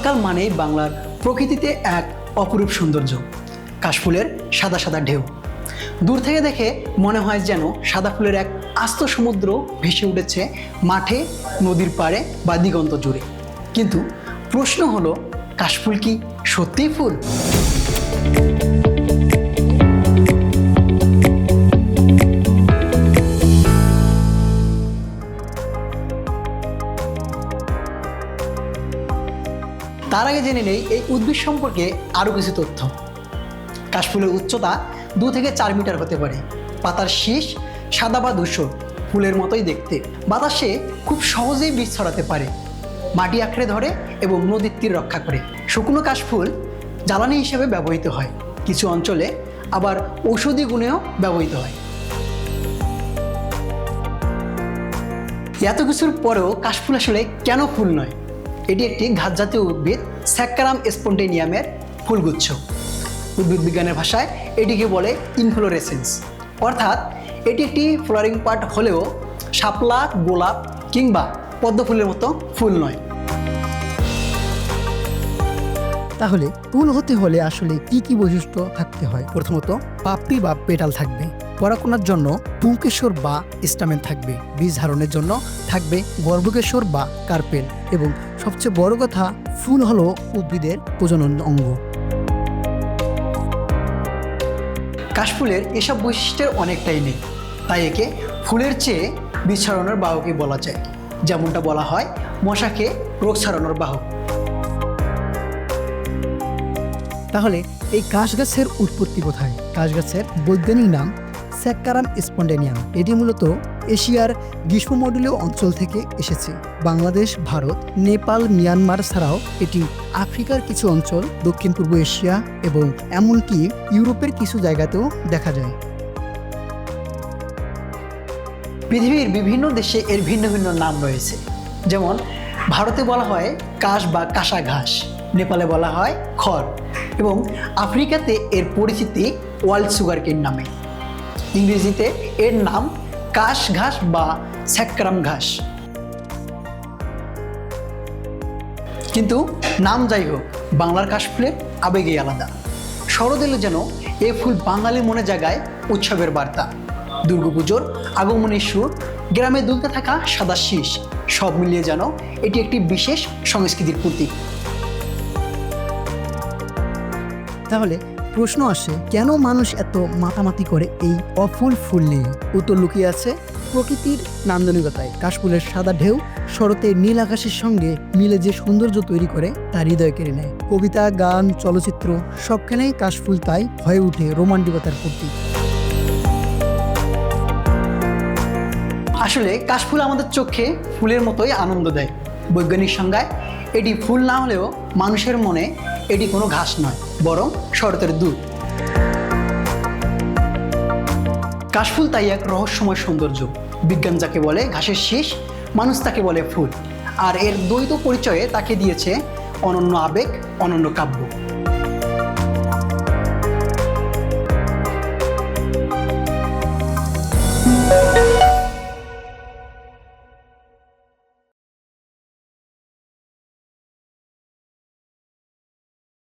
বর্ষাকাল মানেই বাংলার প্রকৃতিতে এক অপরূপ সৌন্দর্য। কাশফুলের সাদা সাদা ঢেউ দূর থেকে দেখে মনে হয় যেন সাদা ফুলের এক আস্ত সমুদ্র ভেসে উঠেছে মাঠে, নদীর পাড়ে বা দিগন্ত জুড়ে। কিন্তু প্রশ্ন হলো, কাশফুল কি সত্যিই ফুল? তার আগে জেনে নেই এই উদ্ভিদ সম্পর্কে আরও কিছু তথ্য। কাশফুলের উচ্চতা 2 থেকে 4 মিটার হতে পারে। পাতার শীষ সাদা বা ধূসর, ফুলের মতোই দেখতে। বাতাসে খুব সহজেই বীজ ছড়াতে পারে, মাটি আঁকড়ে ধরে এবং নদীর তীর রক্ষা করে। শুকনো কাশফুল জ্বালানি হিসেবে ব্যবহৃত হয়, কিছু অঞ্চলে আবার ঔষধি গুণেও ব্যবহৃত হয়। এত কিছুর পরেও কাশফুল আসলে কেন ফুল নয়? এটি একটি ঘাসজাতীয় উদ্ভিদ, স্যাক্কারাম স্পন্টেনিয়ামের ফুলগুচ্ছ। উদ্ভিদ বিজ্ঞানের ভাষায় এটিকে বলে ইনফ্লোরেসেন্স, অর্থাৎ এটি একটি ফ্লাওয়ারিং পার্ট হলেও শাপলা, গোলাপ কিংবা পদ্ম ফুলের মতো ফুল নয়। তাহলে ফুল হতে হলে আসলে কি কি বৈশিষ্ট্য থাকতে হয়? প্রথমত, পাপড়ি বা পেটাল থাকবে। পরাগণের জন্য পুংকেশর বা স্টামেন থাকবে। বীজ ধারণের জন্য থাকবে গর্ভকেশর বা কার্পেল। এবং সবচেয়ে বড় কথা, ফুল হলো উদ্ভিদের প্রজনন অঙ্গ। কাশফুলের এসব বৈশিষ্ট্যের অনেকটাই নেই, তাই একে ফুলের চেয়ে বীজ ছড়ানোর বাহকই বলা যায়। যেমনটা বলা হয় মশাকে রোগ ছড়ানোর বাহক। তাহলে এই কাশ গাছের উৎপত্তি কোথায়? কাশ গাছের বৈজ্ঞানিক নাম স্যাক্কারাম স্পন্টেনিয়াম। এটি মূলত এশিয়ার গ্রীষ্মমণ্ডলীয় অঞ্চল থেকে এসেছে। বাংলাদেশ, ভারত, নেপাল, মিয়ানমার ছাড়াও এটি আফ্রিকার কিছু অঞ্চল, দক্ষিণ পূর্ব এশিয়া এবং এমনকি ইউরোপের কিছু জায়গাতেও দেখা যায়। পৃথিবীর বিভিন্ন দেশে এর ভিন্ন ভিন্ন নাম রয়েছে। যেমন ভারতে বলা হয় কাশ বা কাঁসা ঘাস, নেপালে বলা হয় খড় এবং আফ্রিকাতে এর পরিচিতি ওয়াইল্ড সুগারকেন নামে। ইংরেজিতে এর নাম কাশ ঘাস বা স্যাক্কারাম ঘাস। কিন্তু নাম যাই হোক, বাংলার কাশফুলের আবেগই আলাদা। শরৎ এলে যেন এ ফুল বাঙালির মনে জাগায় উৎসবের বার্তা। দুর্গাপুজোর আগমনের সুর, গ্রামে দুলতে থাকা সাদা শীষ, সব মিলিয়ে যেন এটি একটি বিশেষ সংস্কৃতির প্রতীক। তাহলে প্রশ্ন আসে, কেন মানুষ এত মাতামাতি করে এই অফুল ফুল নিয়ে? উত্তর লুকিয়ে আছে প্রকৃতির নান্দনিকতায়। কাশফুলের সাদা ঢেউ শরতের নীল আকাশের সঙ্গে মিলে যে সৌন্দর্য তৈরি করে তা হৃদয় কেড়ে নেয়। কবিতা, গান, চলচ্চিত্র সবখানেই কাশফুল তাই হয়ে ওঠে রোমান্টিকতার প্রতীক। আসলে কাশফুল আমাদের চোখে ফুলের মতোই আনন্দ দেয়। বৈজ্ঞানিক সংজ্ঞায় এটি ফুল না হলেও মানুষের মনে এটি কোনো ঘাস নয়, বরং শরতের দূত। কাশফুল তাই এক রহস্যময় সৌন্দর্য। বিজ্ঞান যাকে বলে ঘাসের শীষ, মানুষ তাকে বলে ফুল। আর এর দ্বৈত পরিচয়ে তাকে দিয়েছে অনন্য আবেগ, অনন্য কাব্য।